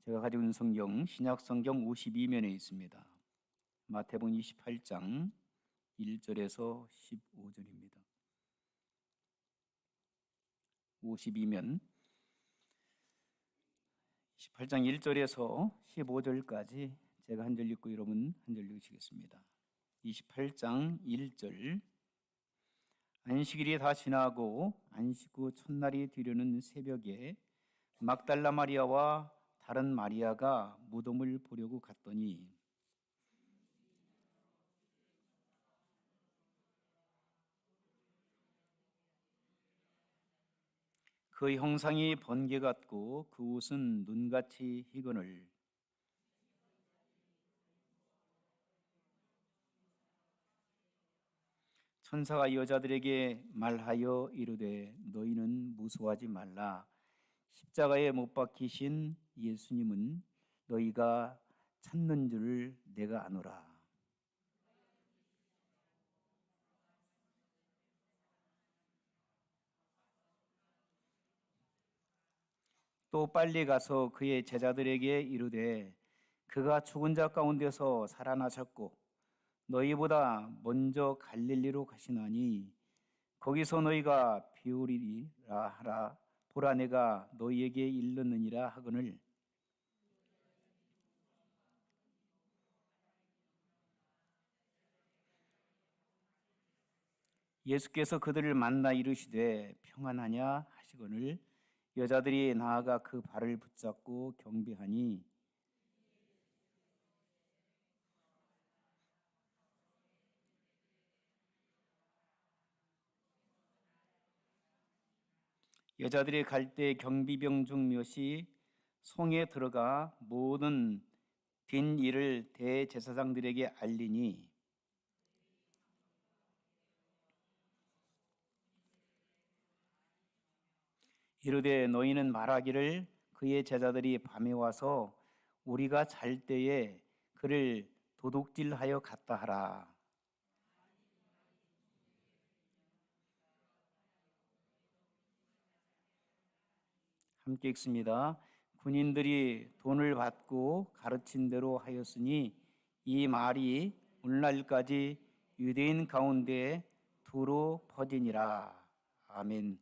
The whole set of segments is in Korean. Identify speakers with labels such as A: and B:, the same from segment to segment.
A: 제가 가지고 있는 성경, 신약성경 52면에 있습니다. 마태복음 28장 1절에서 15절입니다. 52면 28장 1절에서 15절까지 제가 한 절 읽고 여러분 한 절 읽으시겠습니다. 28장 1절. 안식일이 다 지나고 안식 후 첫날이 되려는 새벽에 막달라 마리아와 다른 마리아가 무덤을 보려고 갔더니 그 형상이 번개 같고 그 옷은 눈같이 희거늘 천사가 여자들에게 말하여 이르되 너희는 무서워하지 말라. 십자가에 못 박히신 예수님은 너희가 찾는 줄을 내가 아노라. 또 빨리 가서 그의 제자들에게 이르되 그가 죽은 자 가운데서 살아나셨고 너희보다 먼저 갈릴리로 가시나니 거기서 너희가 비우리라 하라. 보라 내가 너희에게 일렀느니라 하거늘 예수께서 그들을 만나 이르시되 평안하냐 하시거늘 여자들이 나아가 그 발을 붙잡고 경배하니 여자들이 갈 때 경비병 중 몇이 성에 들어가 모든 된 일을 대제사장들에게 알리니 이르되 너희는 말하기를 그의 제자들이 밤에 와서 우리가 잘 때에 그를 도둑질하여 갔다 하라. 함께 읽습니다. 군인들이 돈을 받고 가르친 대로 하였으니 이 말이 오늘날까지 유대인 가운데 두루 퍼지니라. 아멘.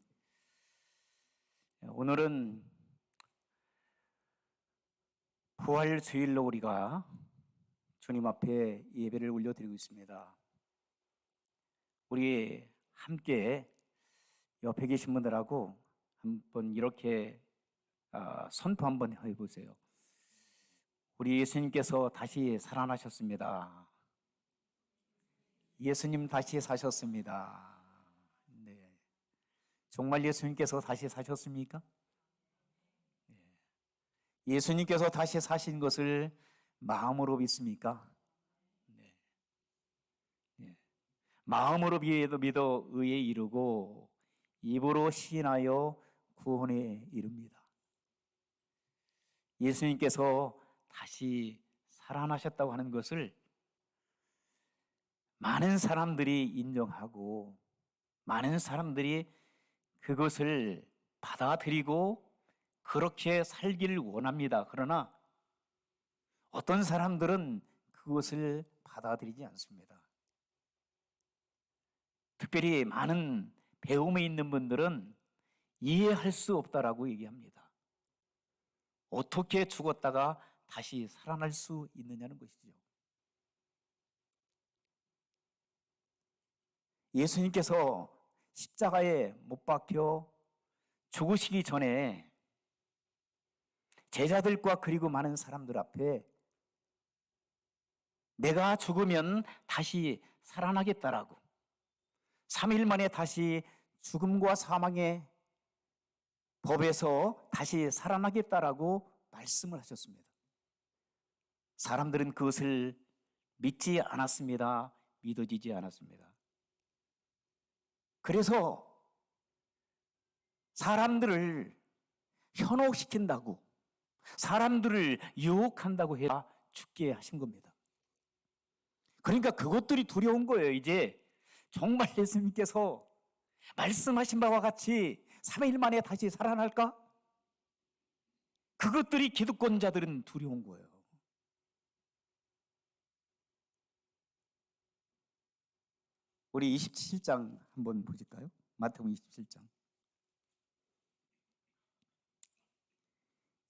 A: 오늘은 부활 주일로 우리가 주님 앞에 예배를 올려드리고 있습니다. 우리 함께 옆에 계신 분들하고 한번 이렇게 선포 한번 해보세요. 우리 예수님께서 다시 살아나셨습니다. 예수님 다시 사셨습니다. 네. 정말 예수님께서 다시 사셨습니까? 네. 예수님께서 다시 사신 것을 마음으로 믿습니까? 네. 네. 마음으로 믿어 의에 이르고 입으로 시인하여 구원에 이릅니다. 예수님께서 다시 살아나셨다고 하는 것을 많은 사람들이 인정하고 많은 사람들이 그것을 받아들이고 그렇게 살기를 원합니다. 그러나 어떤 사람들은 그것을 받아들이지 않습니다. 특별히 많은 배움에 있는 분들은 이해할 수 없다라고 얘기합니다. 어떻게 죽었다가 다시 살아날 수 있느냐는 것이죠. 예수님께서 십자가에 못 박혀 죽으시기 전에 제자들과 그리고 많은 사람들 앞에 내가 죽으면 다시 살아나겠다라고 3일 만에 다시 죽음과 사망의 법에서 다시 살아나겠다라고 말씀을 하셨습니다. 사람들은 그것을 믿지 않았습니다. 믿어지지 않았습니다. 그래서 사람들을 현혹시킨다고 사람들을 유혹한다고 해야 죽게 하신 겁니다. 그러니까 그것들이 두려운 거예요. 이제 정말 예수님께서 말씀하신 바와 같이 3일 만에 다시 살아날까? 그것들이 기득권자들은 두려운 거예요. 우리 27장 한번 보실까요? 마태복음 27장.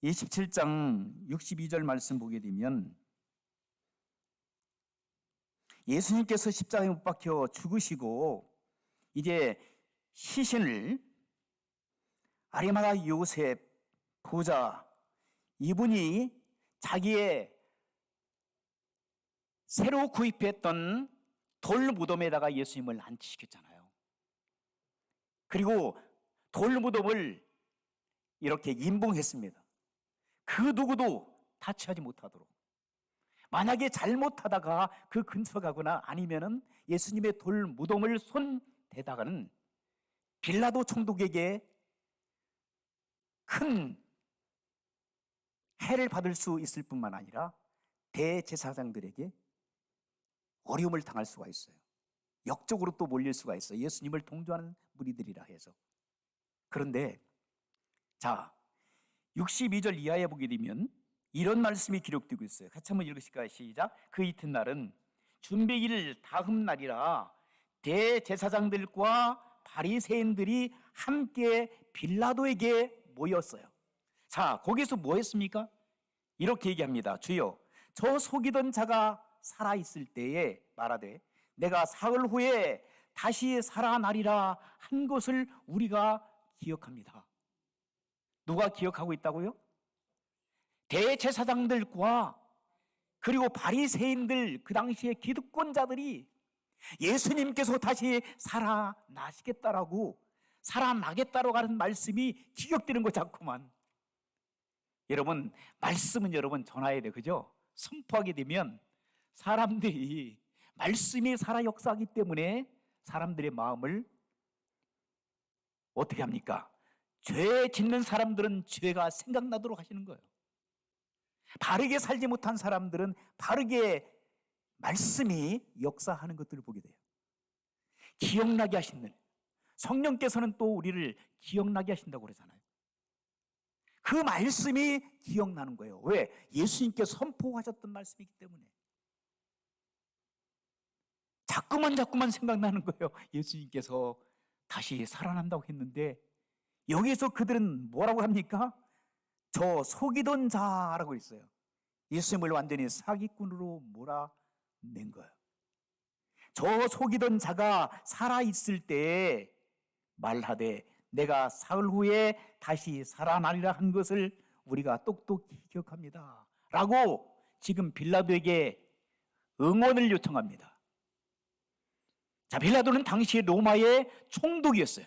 A: 27장 62절 말씀 보게 되면 예수님께서 십자가에 못 박혀 죽으시고 이제 시신을 아리마다 요셉 부자, 이분이 자기의 새로 구입했던 돌 무덤에다가 예수님을 안치시켰잖아요. 그리고 돌 무덤을 이렇게 임봉했습니다. 그 누구도 타치하지 못하도록. 만약에 잘못하다가 그 근처 가거나 아니면은 예수님의 돌 무덤을 손 대다가는 빌라도 총독에게 큰 해를 받을 수 있을 뿐만 아니라 대제사장들에게 어려움을 당할 수가 있어요. 역적으로 또 몰릴 수가 있어요. 예수님을 동조하는 무리들이라 해서. 그런데 자, 62절 이하에 보게 되면 이런 말씀이 기록되고 있어요. 같이 한번 읽으실까요? 시작. 그 이튿날은 준비일 다음 날이라 대제사장들과 바리새인들이 함께 빌라도에게 모였어요. 자, 거기서 뭐 했습니까? 이렇게 얘기합니다. 주여, 저 속이던 자가 살아있을 때에 말하되 내가 사흘 후에 다시 살아나리라 한 것을 우리가 기억합니다. 누가 기억하고 있다고요? 대제사장들과 그리고 바리새인들, 그 당시에 기득권자들이 예수님께서 다시 살아나시겠다라고, 살아나겠다라고 하는 말씀이 기억되는 것 자꾸만. 여러분, 말씀은 여러분 전해야 돼, 그죠? 선포하게 되면 사람들이 말씀이 살아 역사하기 때문에 사람들의 마음을 어떻게 합니까? 죄 짓는 사람들은 죄가 생각나도록 하시는 거예요. 바르게 살지 못한 사람들은 바르게 말씀이 역사하는 것들을 보게 돼요. 기억나게 하시는, 성령께서는 또 우리를 기억나게 하신다고 그러잖아요. 그 말씀이 기억나는 거예요. 왜? 예수님께서 선포하셨던 말씀이기 때문에. 자꾸만 생각나는 거예요. 예수님께서 다시 살아난다고 했는데 여기에서 그들은 뭐라고 합니까? 저 속이던 자라고 있어요. 예수님을 완전히 사기꾼으로 몰아낸 거예요. 저 속이던 자가 살아있을 때에 말하되 내가 사흘 후에 다시 살아나리라 한 것을 우리가 똑똑히 기억합니다 라고 지금 빌라도에게 응원을 요청합니다. 자, 빌라도는 당시 로마의 총독이었어요.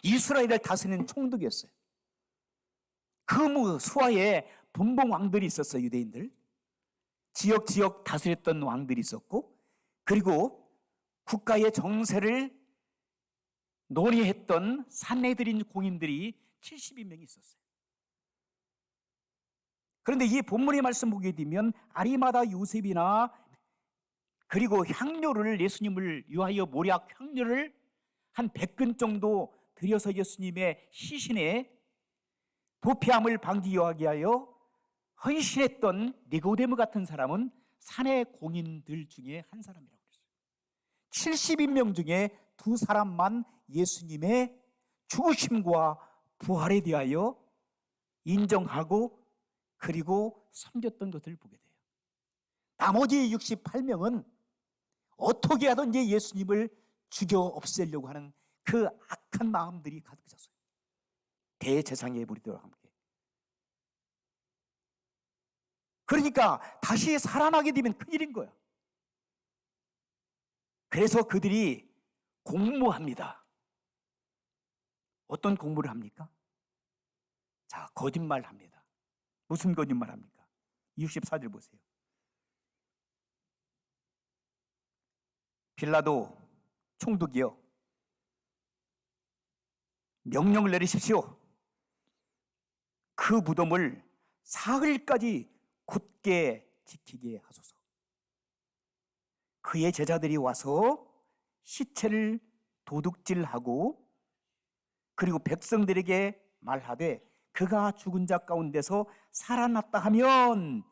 A: 이스라엘을 다스리는 총독이었어요. 그 수하에 분봉 왕들이 있었어요. 유대인들 지역 다스렸던 왕들이 있었고, 그리고 국가의 정세를 논의했던 산헤드린 공인들이 70여명이 있었어요. 그런데 이 본문의 말씀 보게 되면 아리마다 요셉이나 그리고 향료를, 예수님을 위하여 모략 향료를 한 100근 정도 들여서 예수님의 시신에 부패함을 방지하기 위하여 헌신했던 니고데모 같은 사람은 산의 공인들 중에 한 사람이라고 그랬어요. 70명 중에 2사람만 예수님의 죽으심과 부활에 대하여 인정하고 그리고 섬겼던 것을 보게 돼요. 나머지 68명은 어떻게 하든지 예수님을 죽여 없애려고 하는 그 악한 마음들이 가득 있었어요. 대제사장의 무리들과 함께. 그러니까 다시 살아나게 되면 큰일인 거야. 그래서 그들이 공모합니다. 어떤 공모를 합니까? 자, 거짓말합니다. 무슨 거짓말합니까? 64절 보세요. 빌라도 총독이여, 명령을 내리십시오. 그 무덤을 사흘까지 굳게 지키게 하소서. 그의 제자들이 와서 시체를 도둑질하고 그리고 백성들에게 말하되 그가 죽은 자 가운데서 살아났다 하면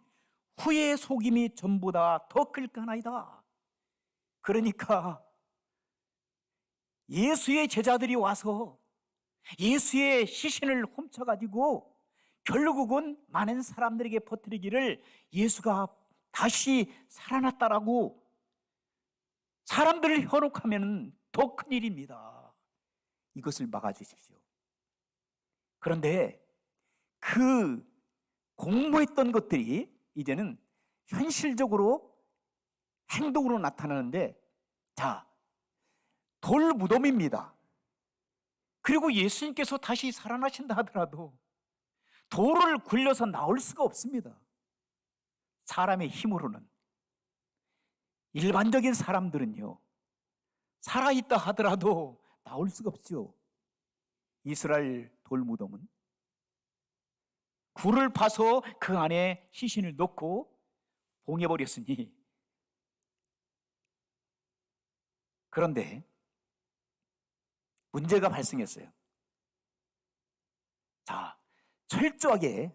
A: 후의 속임이 전보다 더 클까나이다. 그러니까 예수의 제자들이 와서 예수의 시신을 훔쳐가지고 결국은 많은 사람들에게 퍼뜨리기를 예수가 다시 살아났다라고 사람들을 현혹하면 더 큰일입니다. 이것을 막아주십시오. 그런데 그 공모했던 것들이 이제는 현실적으로 행동으로 나타나는데, 자, 돌 무덤입니다. 그리고 예수님께서 다시 살아나신다 하더라도 돌을 굴려서 나올 수가 없습니다. 사람의 힘으로는. 일반적인 사람들은요, 살아있다 하더라도 나올 수가 없죠. 이스라엘 돌무덤은 굴을 파서 그 안에 시신을 넣고 봉해버렸으니, 그런데 문제가 발생했어요. 자, 철저하게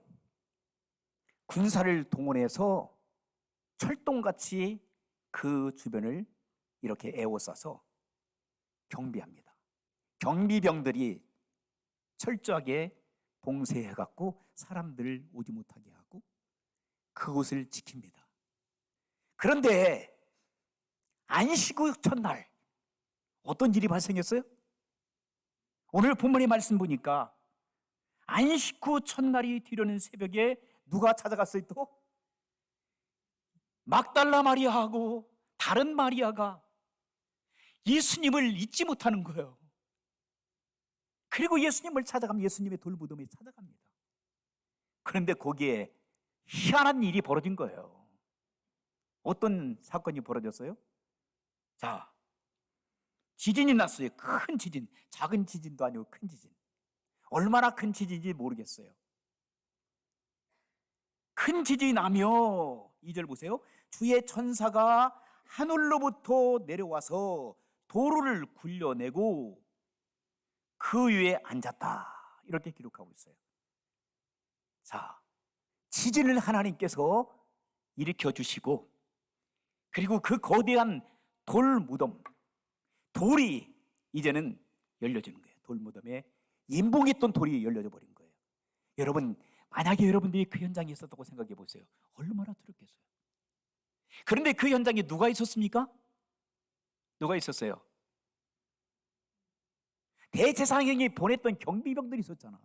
A: 군사를 동원해서 철동같이 그 주변을 이렇게 에워싸서 경비합니다. 경비병들이 철저하게 봉쇄해갖고 사람들을 오지 못하게 하고 그곳을 지킵니다. 그런데 안식 후 첫날 어떤 일이 발생했어요? 오늘 본문의 말씀 보니까 안식 후 첫날이 뒤려는 새벽에 누가 찾아갔어요 또? 막달라 마리아하고 다른 마리아가 예수님을 잊지 못하는 거예요. 그리고 예수님을 찾아가면 예수님의 돌무덤에 찾아갑니다. 그런데 거기에 희한한 일이 벌어진 거예요. 어떤 사건이 벌어졌어요? 자, 지진이 났어요. 큰 지진. 작은 지진도 아니고 큰 지진. 얼마나 큰 지진인지 모르겠어요. 큰 지진이 나며 2절 보세요. 주의 천사가 하늘로부터 내려와서 도로를 굴려내고 그 위에 앉았다. 이렇게 기록하고 있어요. 자, 지진을 하나님께서 일으켜 주시고, 그리고 그 거대한 돌 무덤, 돌이 이제는 열려지는 거예요. 돌 무덤에 임봉했던 돌이 열려져 버린 거예요. 여러분, 만약에 여러분들이 그 현장에 있었다고 생각해 보세요. 얼마나 두렵겠어요. 그런데 그 현장에 누가 있었습니까? 누가 있었어요? 대제사장이 보냈던 경비병들이 있었잖아.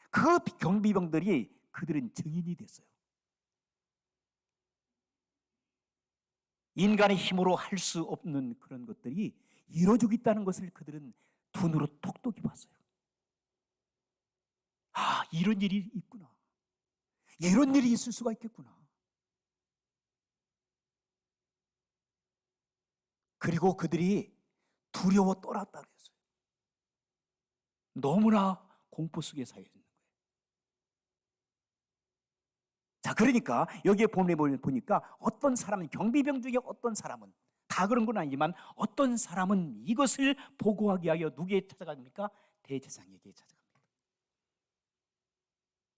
A: 그 경비병들이 그들은 증인이 됐어요. 인간의 힘으로 할 수 없는 그런 것들이 이루어지고 있다는 것을 그들은 두 눈으로 똑똑히 봤어요. 아, 이런 일이 있구나. 이런 일이 있을 수가 있겠구나. 그리고 그들이 두려워 떨었다 그랬어요. 너무나 공포 속에 사 있는 거예요. 자, 그러니까 여기에 본문에 보니까 어떤 사람은, 경비병 중에 어떤 사람은, 다 그런 건 아니지만 어떤 사람은 이것을 보고하기 위하여 누구에게 찾아갑니까? 대제사장에게 찾아갑니다.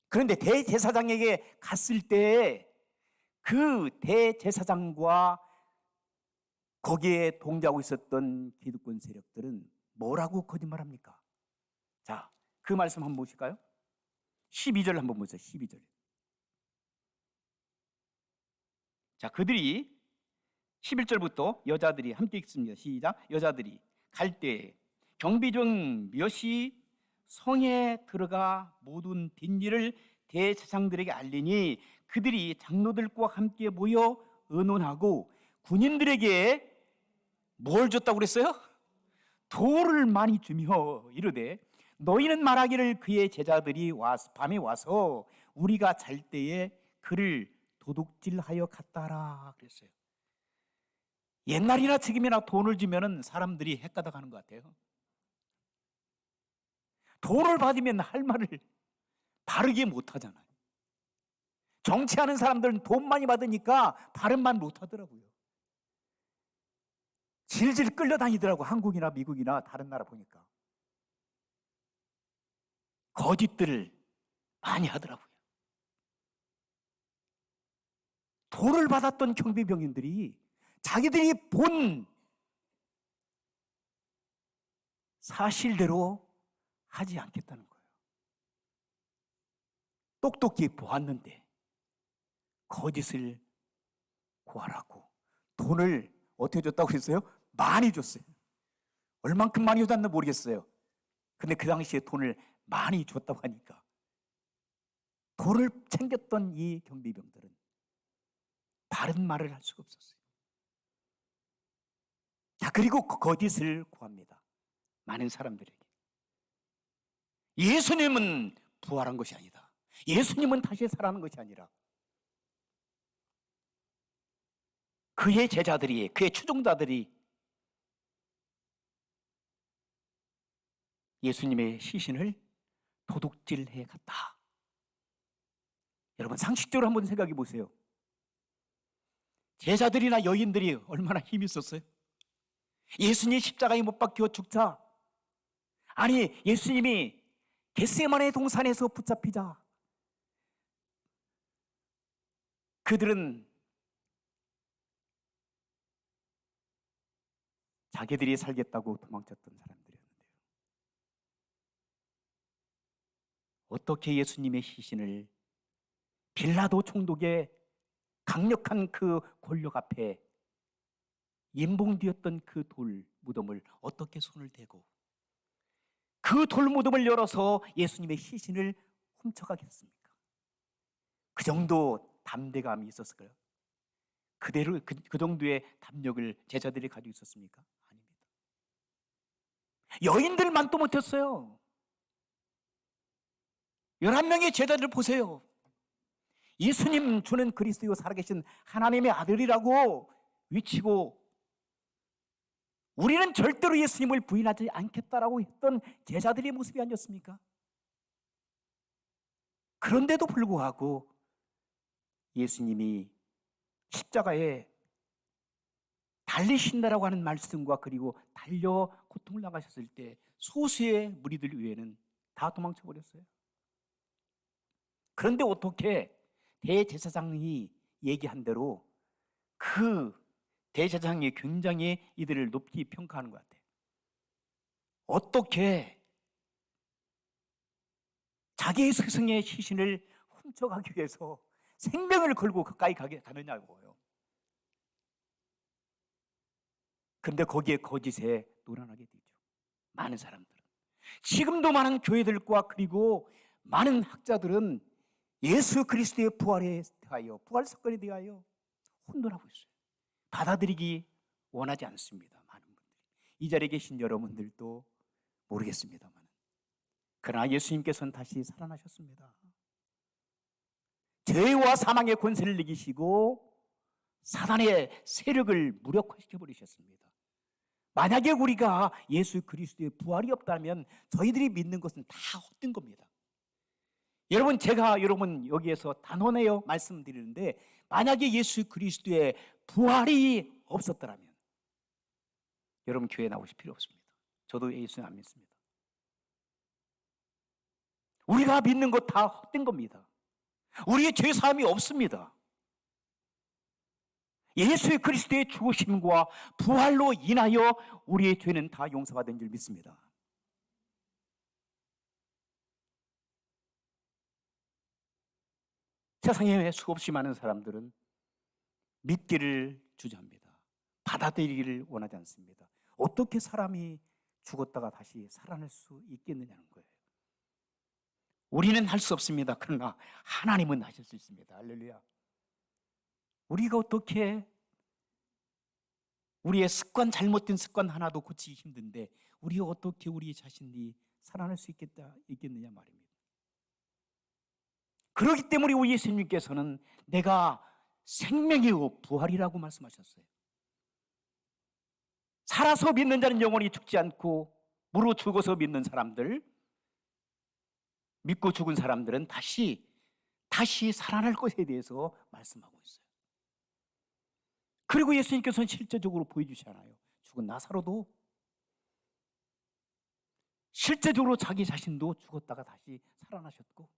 A: 그런데 대제사장에게 갔을 때 그 대제사장과 거기에 동조하고 있었던 기득권 세력들은 뭐라고 거짓말합니까? 자, 그 말씀 한번 보실까요? 12절 한번 보세요. 12절. 자, 그들이 11절부터 여자들이 함께 읽습니다. 시작. 여자들이 갈 때 경비중 몇이 성에 들어가 모든 뒷일을 대제사장들에게 알리니 그들이 장로들과 함께 모여 의논하고 군인들에게 뭘 줬다고 그랬어요? 돌을 많이 주며 이르되 너희는 말하기를 그의 제자들이 밤에 와서 우리가 잘 때에 그를 도둑질하여 갔다라 그랬어요. 옛날이나 지금이나 돈을 주면은 사람들이 헷가닥하는 것 같아요. 돈을 받으면 할 말을 바르게 못 하잖아요. 정치하는 사람들은 돈 많이 받으니까 바른 말 못 하더라고요. 질질 끌려다니더라고. 한국이나 미국이나 다른 나라 보니까. 거짓들을 많이 하더라고요. 돈을 받았던 경비병인들이 자기들이 본 사실대로 하지 않겠다는 거예요. 똑똑히 보았는데 거짓을 구하라고 돈을 어떻게 줬다고 그랬어요? 많이 줬어요. 얼만큼 많이 줬는지 모르겠어요. 근데 그 당시에 돈을 많이 줬다고 하니까 돈을 챙겼던 이 경비병들은 바른 말을 할 수가 없었어요. 자, 그리고 거짓을 구합니다. 많은 사람들에게. 예수님은 부활한 것이 아니다. 예수님은 다시 살아난 것이 아니라 그의 제자들이, 그의 추종자들이 예수님의 시신을 도둑질해 갔다. 여러분 상식적으로 한번 생각해 보세요. 제자들이나 여인들이 얼마나 힘이 있었어요? 예수님 십자가에 못 박혀 죽자, 아니 예수님이 겟세마네 동산에서 붙잡히자 그들은 자기들이 살겠다고 도망쳤던 사람들이었는데요. 어떻게 예수님의 시신을 빌라도 총독의 강력한 그 권력 앞에 임봉되었던 그 돌 무덤을 어떻게 손을 대고 그 돌 무덤을 열어서 예수님의 시신을 훔쳐가겠습니까? 그 정도 담대감이 있었을까요? 그대로 그 정도의 담력을 제자들이 가지고 있었습니까? 아닙니다. 여인들만도 못했어요. 11명의 제자들 보세요. 예수님 주는 그리스도 살아계신 하나님의 아들이라고 외치고 우리는 절대로 예수님을 부인하지 않겠다라고 했던 제자들의 모습이 아니었습니까? 그런데도 불구하고 예수님이 십자가에 달리신다라고 하는 말씀과 그리고 달려 고통을 당하셨을 때 소수의 무리들 외에는 다 도망쳐 버렸어요. 그런데 어떻게 대제사장이 얘기한 대로 그 대제사장이 굉장히 이들을 높이 평가하는 것 같아요. 어떻게 자기의 스승의 시신을 훔쳐가기 위해서 생명을 걸고 가까이 가느냐고요. 그런데 거기에 거짓에 놀아나게 되죠. 많은 사람들은. 지금도 많은 교회들과 그리고 많은 학자들은 예수 그리스도의 부활에 대하여, 부활 사건에 대하여 혼돈하고 있어요. 받아들이기 원하지 않습니다. 많은 분들이. 이 자리에 계신 여러분들도 모르겠습니다만 그러나 예수님께서는 다시 살아나셨습니다. 죄와 사망의 권세를 이기시고 사단의 세력을 무력화시켜 버리셨습니다. 만약에 우리가 예수 그리스도의 부활이 없다면 저희들이 믿는 것은 다 헛된 겁니다. 여러분 제가 여러분 여기에서 단언하여 말씀드리는데 만약에 예수 그리스도의 부활이 없었더라면 여러분 교회 나오실 필요 없습니다. 저도 예수님 안 믿습니다. 우리가 믿는 것 다 헛된 겁니다. 우리의 죄 사함이 없습니다. 예수 그리스도의 죽으심과 부활로 인하여 우리의 죄는 다 용서받은 줄 믿습니다. 세상에 수없이 많은 사람들은 믿기를 주저합니다. 받아들이기를 원하지 않습니다. 어떻게 사람이 죽었다가 다시 살아날 수 있겠느냐는 거예요. 우리는 할 수 없습니다. 그러나 하나님은 하실 수 있습니다. 할렐루야. 우리가 어떻게 우리의 습관, 잘못된 습관 하나도 고치기 힘든데 우리가 어떻게 우리 자신이 살아날 수 있겠느냐 말입니다. 그렇기 때문에 우리 예수님께서는 내가 생명이요 부활이라고 말씀하셨어요. 살아서 믿는 자는 영원히 죽지 않고 무로 죽어서 믿는 사람들, 믿고 죽은 사람들은 다시 살아날 것에 대해서 말씀하고 있어요. 그리고 예수님께서는 실제적으로 보여주시잖아요. 죽은 나사로도 실제적으로 자기 자신도 죽었다가 다시 살아나셨고,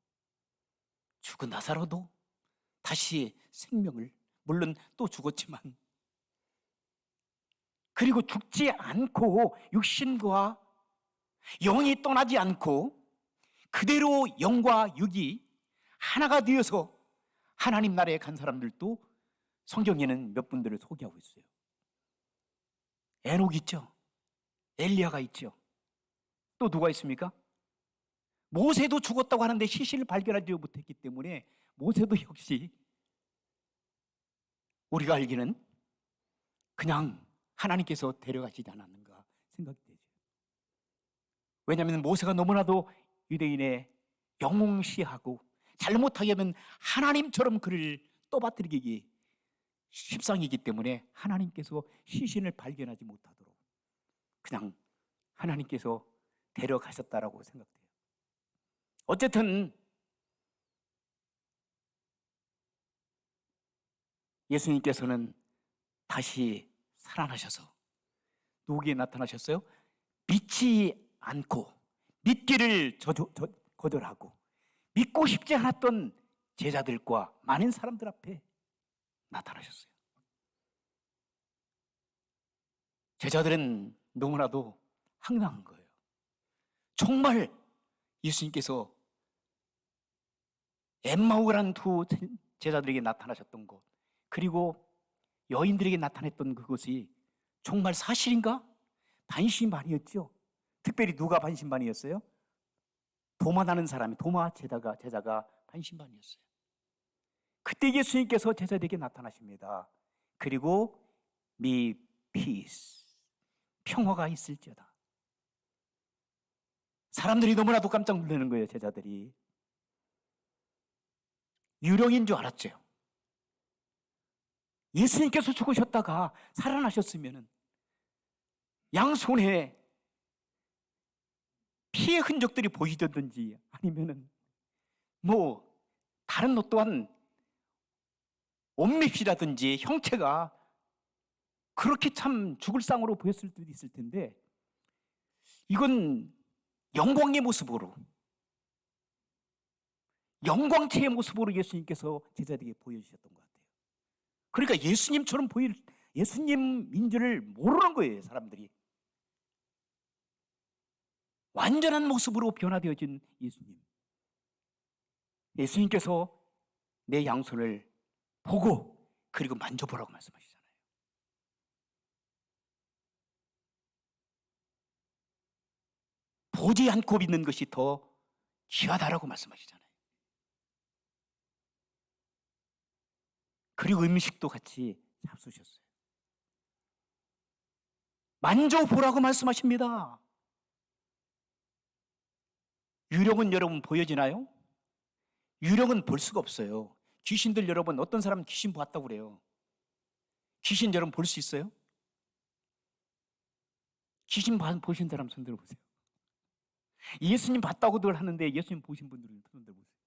A: 죽은 나사로도 다시 생명을, 물론 또 죽었지만, 그리고 죽지 않고 육신과 영이 떠나지 않고 그대로 영과 육이 하나가 되어서 하나님 나라에 간 사람들도 성경에는 몇 분들을 소개하고 있어요. 에녹 있죠. 엘리야가 있죠. 또 누가 있습니까? 모세도 죽었다고 하는데 시신을 발견하지 못했기 때문에 모세도 역시 우리가 알기는 그냥 하나님께서 데려가시지 않았는가 생각이 되죠. 왜냐하면 모세가 너무나도 유대인의 영웅시하고 잘못하게 하면 하나님처럼 그를 떠받들이기 십상이기 때문에 하나님께서 시신을 발견하지 못하도록 그냥 하나님께서 데려가셨다라고 생각돼요. 어쨌든 예수님께서는 다시 살아나셔서 누구에게 나타나셨어요? 믿지 않고 믿기를 거절하고 믿고 싶지 않았던 제자들과 많은 사람들 앞에 나타나셨어요. 제자들은 너무나도 황당한 거예요. 정말 예수님께서 엠마오라는 두 제자들에게 나타나셨던 것, 그리고 여인들에게 나타났던 그것이 정말 사실인가? 반신반의였죠. 특별히 누가 반신반의였어요? 도마나는 사람이, 도마 제자가 반신반의였어요. 그때 예수님께서 제자들에게 나타나십니다. 그리고 미 피스, 평화가 있을지어다. 사람들이 너무나도 깜짝 놀라는 거예요. 제자들이 유령인 줄 알았죠. 예수님께서 죽으셨다가 살아나셨으면 양손에 피의 흔적들이 보이던지 아니면은 뭐 다른 것 또한 옷맵이라든지 형체가 그렇게 참 죽을 상으로 보였을 수도 있을 텐데, 이건 영광의 모습으로, 영광체의 모습으로 예수님께서 제자들에게 보여주셨던 것 같아요. 그러니까 예수님처럼 보일, 예수님인 줄을 모르는 거예요. 사람들이 완전한 모습으로 변화되어진 예수님. 예수님께서 내 양손을 보고 그리고 만져보라고 말씀하시잖아요. 보지 않고 믿는 것이 더 귀하다라고 말씀하시잖아요. 그리고 음식도 같이 잡수셨어요. 만져보라고 말씀하십니다. 유령은 여러분 보여지나요? 유령은 볼 수가 없어요. 귀신들 여러분, 어떤 사람은 귀신 봤다고 그래요. 귀신 여러분 볼 수 있어요? 귀신 보신 사람 손 들어보세요. 예수님 봤다고들 하는데 예수님 보신 분들은 손 들어보세요.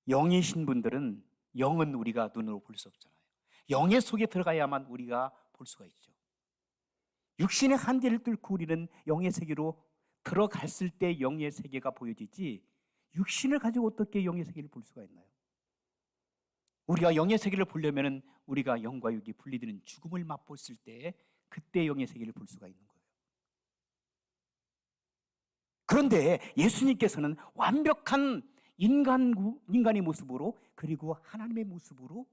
A: 영이신 분들은, 영은 우리가 눈으로 볼 수 없잖아요. 영의 속에 들어가야만 우리가 볼 수가 있죠. 육신의 한계를 뚫고 우리는 영의 세계로 들어갔을 때 영의 세계가 보여지지, 육신을 가지고 어떻게 영의 세계를 볼 수가 있나요? 우리가 영의 세계를 보려면 우리가 영과 육이 분리되는 죽음을 맛봤을 때 그때 영의 세계를 볼 수가 있는 거예요. 그런데 예수님께서는 완벽한 인간의 모습으로, 그리고 하나님의 모습으로,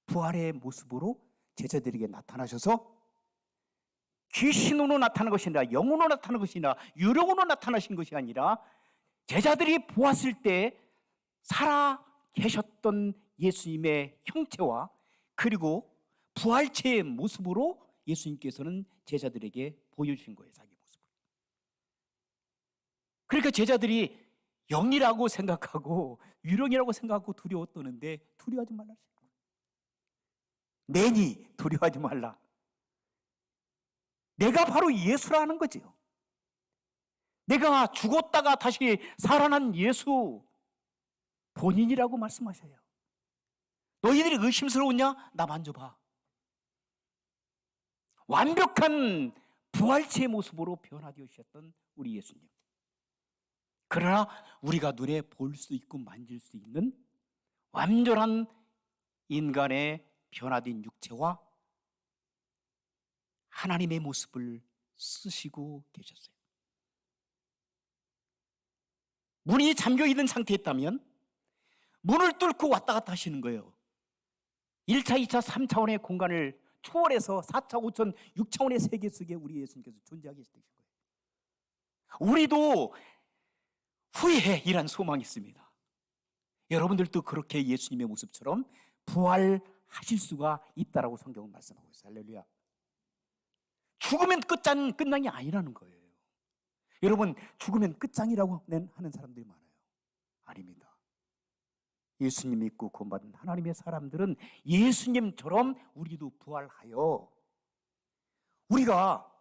A: 부활의 모습으로 제자들에게 나타나셔서 귀신으로 나타난 것이 아니라, 영으로 나타난 것이 아니라, 유령으로 나타나신 것이 아니라 제자들이 보았을 때 살아 계셨던 예수님의 형체와 그리고 부활체의 모습으로 예수님께서는 제자들에게 보여주신 거예요. 자기 모습을. 그러니까 제자들이 영이라고 생각하고 유령이라고 생각하고 두려워 떠는데, 두려워하지 말라. 내니 두려워하지 말라. 내가 바로 예수라는 거죠. 내가 죽었다가 다시 살아난 예수 본인이라고 말씀하셔요. 너희들이 의심스러우냐? 나 만져봐. 완벽한 부활체의 모습으로 변화되셨던 우리 예수님. 그러나 우리가 눈에 볼 수 있고 만질 수 있는 완전한 인간의 변화된 육체와 하나님의 모습을 쓰시고 계셨어요. 문이 잠겨 있는 상태였다면 문을 뚫고 왔다 갔다 하시는 거예요. 1차, 2차, 3차원의 공간을 초월해서 4차, 5차, 6차원의 세계 속에 우리 예수님께서 존재하게 되신 거예요. 우리도 후에 이란 소망이 있습니다. 여러분들도 그렇게 예수님의 모습처럼 부활하실 수가 있다라고 성경은 말씀하고 있어요. 할렐루야. 죽으면 끝난 게 아니라는 거예요. 여러분, 죽으면 끝장이라고 하는 사람들이 많아요. 아닙니다. 예수님 믿고 구원받은 하나님의 사람들은 예수님처럼 우리도 부활하여 우리가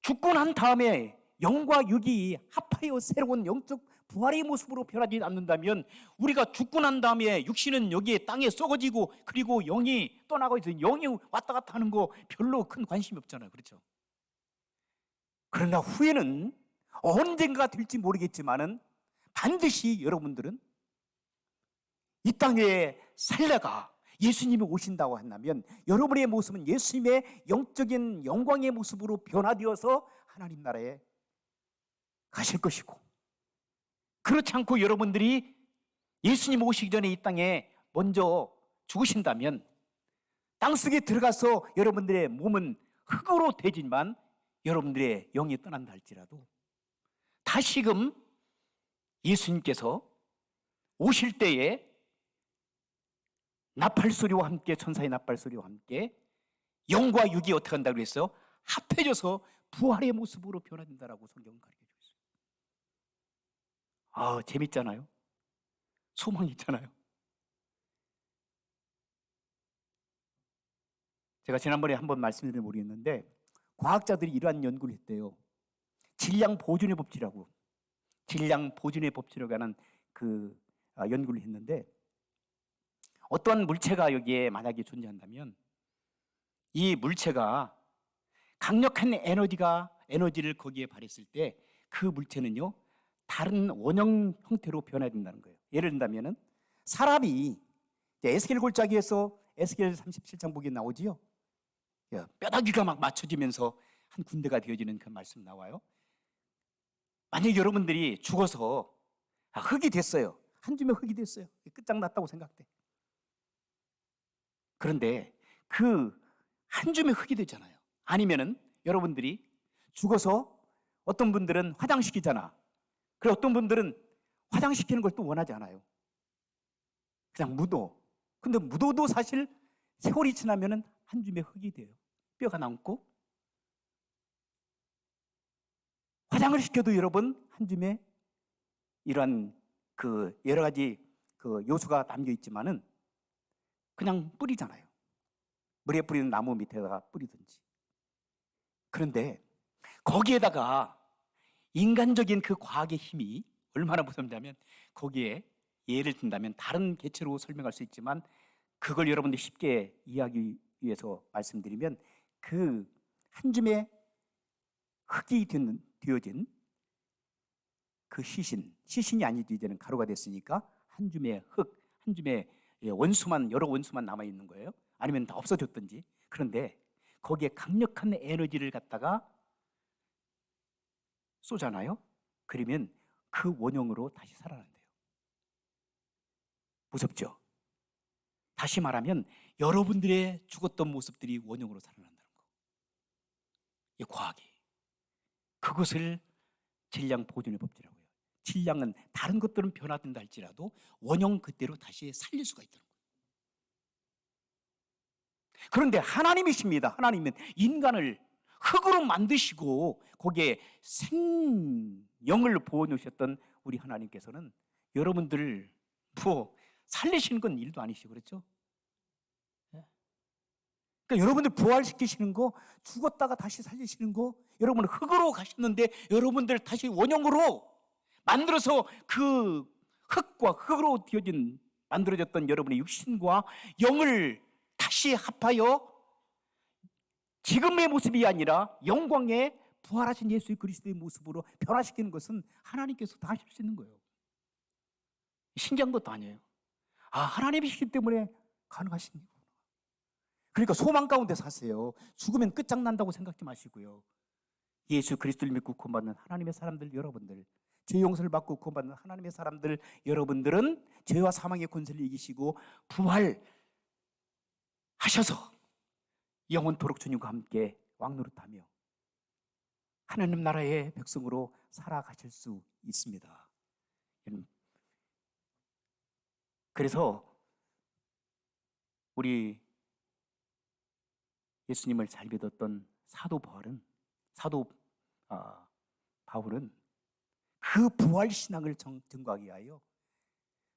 A: 죽고 난 다음에 영과 육이 합하여 새로운 영적 부활의 모습으로 변하지 않는다면 우리가 죽고 난 다음에 육신은 여기에 땅에 썩어지고 그리고 영이 떠나고 있어요. 영이 왔다 갔다 하는 거 별로 큰 관심이 없잖아요. 그렇죠? 그러나 후에는 언젠가 될지 모르겠지만은 반드시 여러분들은 이 땅에 살다가 예수님이 오신다고 한다면 여러분의 모습은 예수님의 영적인 영광의 모습으로 변화되어서 하나님 나라에 가실 것이고, 그렇지 않고 여러분들이 예수님 오시기 전에 이 땅에 먼저 죽으신다면 땅속에 들어가서 여러분들의 몸은 흙으로 되지만 여러분들의 영이 떠난다 할지라도 다시금 예수님께서 오실 때에 나팔소리와 함께, 천사의 나팔소리와 함께 영과 육이 어떻게 한다고 그랬어요? 합해져서 부활의 모습으로 변화된다라고 성경은 가르쳐주고 있어요. 아, 재밌잖아요. 소망이 있잖아요. 제가 지난번에 한번 말씀드린 모르겠는데 과학자들이 이러한 연구를 했대요. 질량 보존의 법칙이라고, 질량 보존의 법칙이라고 하는 연구를 했는데, 어떤 물체가 여기에 만약에 존재한다면 이 물체가 강력한 에너지를 거기에 발했을 때 그 물체는요 다른 원형 형태로 변화된다는 거예요. 예를 든다면은 사람이 에스겔 골짜기에서 에스겔 37장 보기에 나오지요. 뼈다귀가 막 맞춰지면서 한 군대가 되어지는 그 말씀 나와요. 만약에 여러분들이 죽어서 흙이 됐어요. 한 줌의 흙이 됐어요. 끝장났다고 생각돼. 그런데 그 한 줌의 흙이 되잖아요. 아니면은 여러분들이 죽어서 어떤 분들은 화장시키잖아. 그리고 어떤 분들은 화장시키는 걸 또 원하지 않아요. 그냥 묻어. 근데 묻어도 사실 세월이 지나면은 한 줌의 흙이 돼요. 뼈가 남고. 화장을 시켜도 여러분 한 줌의 이러한 여러 가지 요소가 담겨 있지만은 그냥 뿌리잖아요. 물에 뿌리는 나무 밑에다가 뿌리든지. 그런데 거기에다가 인간적인 그 과학의 힘이 얼마나 무섭냐면, 거기에 예를 든다면 다른 개체로 설명할 수 있지만 그걸 여러분들이 쉽게 이해하기 위해서 말씀드리면, 그 한 줌의 흙이 되어진 그 시신이 아니지 이제는 가루가 됐으니까 한 줌의 흙, 한 줌의 여러 원수만 남아있는 거예요. 아니면 다 없어졌든지. 그런데 거기에 강력한 에너지를 갖다가 쏘잖아요. 그러면 그 원형으로 다시 살아난대요. 무섭죠? 다시 말하면 여러분들의 죽었던 모습들이 원형으로 살아난다는 거. 이 과학이. 그것을 질량 보존의 법칙이라고 해요. 질량은 다른 것들은 변화된다 할지라도 원형 그대로 다시 살릴 수가 있다는 거예요. 그런데 하나님이십니다. 하나님은 인간을 흙으로 만드시고 거기에 생명을 부어놓으셨던 우리 하나님께서는 여러분들을 살리시는 건 일도 아니시고, 그렇죠? 그러니까 여러분들 부활시키시는 거, 죽었다가 다시 살리시는 거, 여러분 흙으로 가셨는데 여러분들 다시 원형으로 만들어서 그 흙과 흙으로 만들어졌던 여러분의 육신과 영을 다시 합하여 지금의 모습이 아니라 영광의 부활하신 예수 그리스도의 모습으로 변화시키는 것은 하나님께서 다 하실 수 있는 거예요. 신기한 것도 아니에요. 하나님이시기 때문에 가능하신 거예요. 그러니까 소망 가운데 사세요. 죽으면 끝장난다고 생각지 마시고요. 예수 그리스도를 믿고 구원받는 하나님의 사람들 여러분들, 죄 용서를 받고 구원받는 하나님의 사람들 여러분들은 죄와 사망의 권세를 이기시고 부활하셔서 영원토록 주님과 함께 왕노릇하며 하나님 나라의 백성으로 살아가실 수 있습니다. 그래서 우리 예수님을 잘 믿었던 사도 바울은 그 부활 신앙을 증거하기 위하여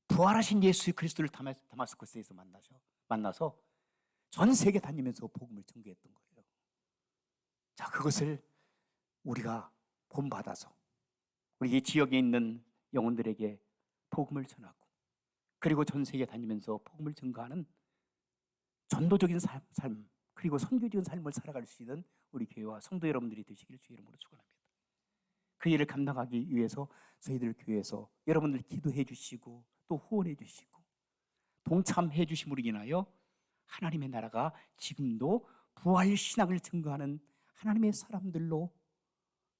A: 부활하신 예수 그리스도를 다마스커스에서 만나서 전 세계 다니면서 복음을 전개했던 거예요. 자, 그것을 우리가 본받아서 우리 지역에 있는 영혼들에게 복음을 전하고 그리고 전 세계 다니면서 복음을 전가하는 전도적인 삶 그리고 선교적인 삶을 살아갈 수 있는 우리 교회와 성도 여러분들이 되시길 주의 이름으로 축원합니다. 그 일을 감당하기 위해서 저희들 교회에서 여러분들 기도해 주시고 또 후원해 주시고 동참해 주심으로 인하여 하나님의 나라가 지금도 부활 신앙을 증거하는 하나님의 사람들로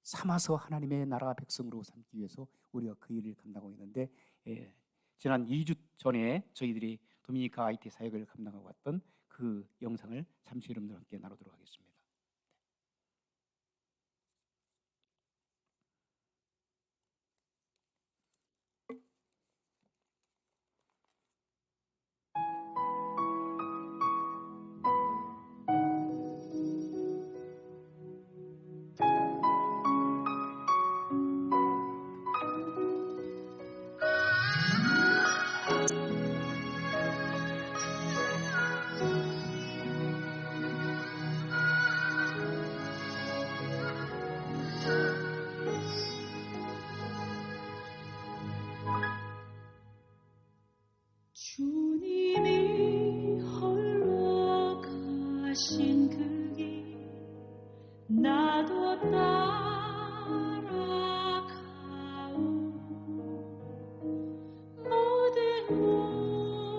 A: 삼아서 하나님의 나라 백성으로 삼기 위해서 우리가 그 일을 감당하고 있는데, 지난 2주 전에 저희들이 도미니카 IT 사역을 감당하고 왔던 그 영상을 잠시 여러분들과 함께 나누도록 하겠습니다.
B: 주님이 홀로 가신 그 길 나도 따라가오. 모든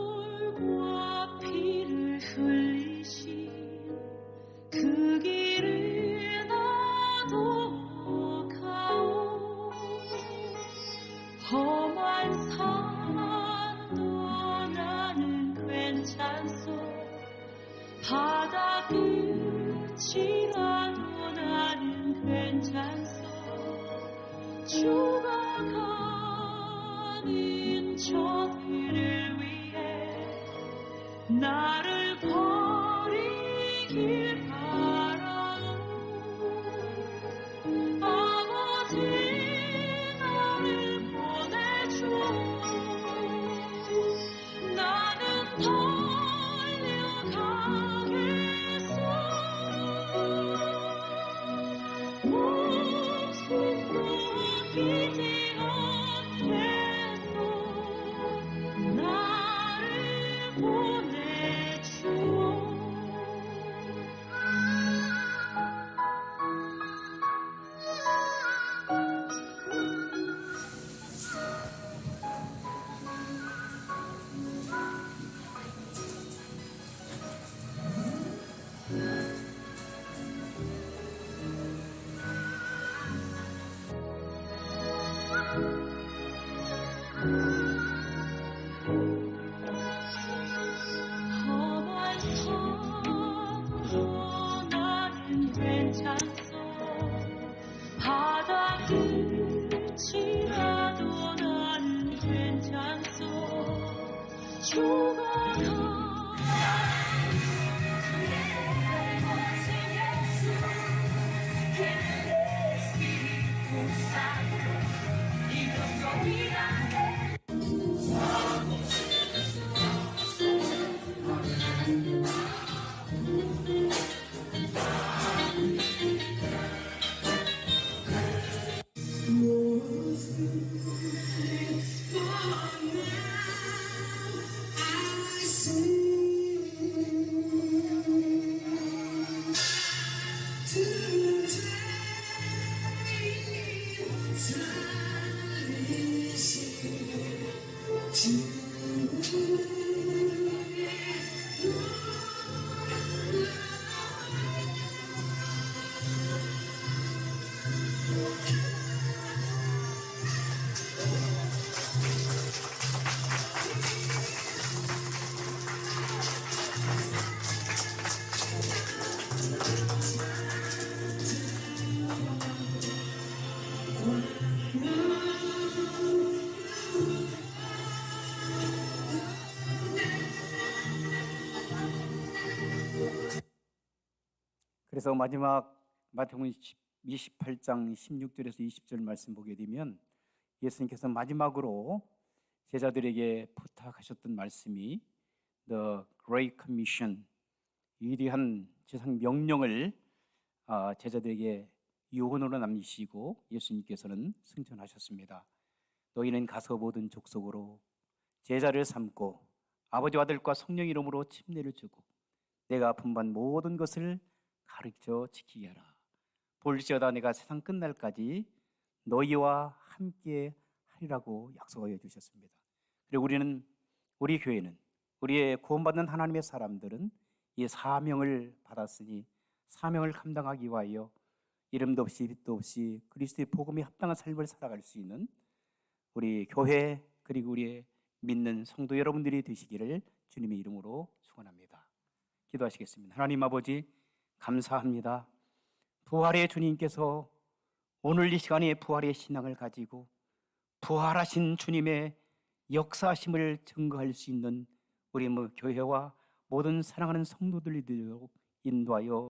B: 물과 피를 흘리신 그 길을 나도 가오. 험한 산도 나는 괜찮소. 바다 끝이라도 나는 괜찮소. 죽어가는 저들을 위해 나를 버리길 바라오. 아버지 나를 보내줘. 나는 달려가겠소. 목숨도 아끼지 않겠소. 나를 보내주오. 험한 산도 나는 괜찮소. 바다 끝이라도 나는 괜찮소. 죽어가
A: 그래서 마지막 마태복음 28장 16절에서 20절 말씀 보게 되면 예수님께서 마지막으로 제자들에게 부탁하셨던 말씀이 The Great Commission, 위대한 제상 명령을 제자들에게 유언으로 남기시고 예수님께서는 승천하셨습니다. 너희는 가서 모든 족속으로 제자를 삼고 아버지와 아들과 성령 이름으로 침례를 주고 내가 분반 모든 것을 가르쳐 지키게 하라. 볼지어다 내가 세상 끝날까지 너희와 함께 하리라고 약속하여 주셨습니다. 그리고 우리 교회는, 우리의 구원받는 하나님의 사람들은 이 사명을 받았으니 사명을 감당하기 위하여 이름도 없이 빛도 없이 그리스도의 복음에 합당한 삶을 살아갈 수 있는 우리 교회 그리고 우리의 믿는 성도 여러분들이 되시기를 주님의 이름으로 축원합니다. 기도하시겠습니다. 하나님 아버지 감사합니다. 부활의 주님께서 오늘 이 시간에 부활의 신앙을 가지고 부활하신 주님의 역사하심을 증거할 수 있는 우리 교회와 모든 사랑하는 성도들이 되도록 인도하여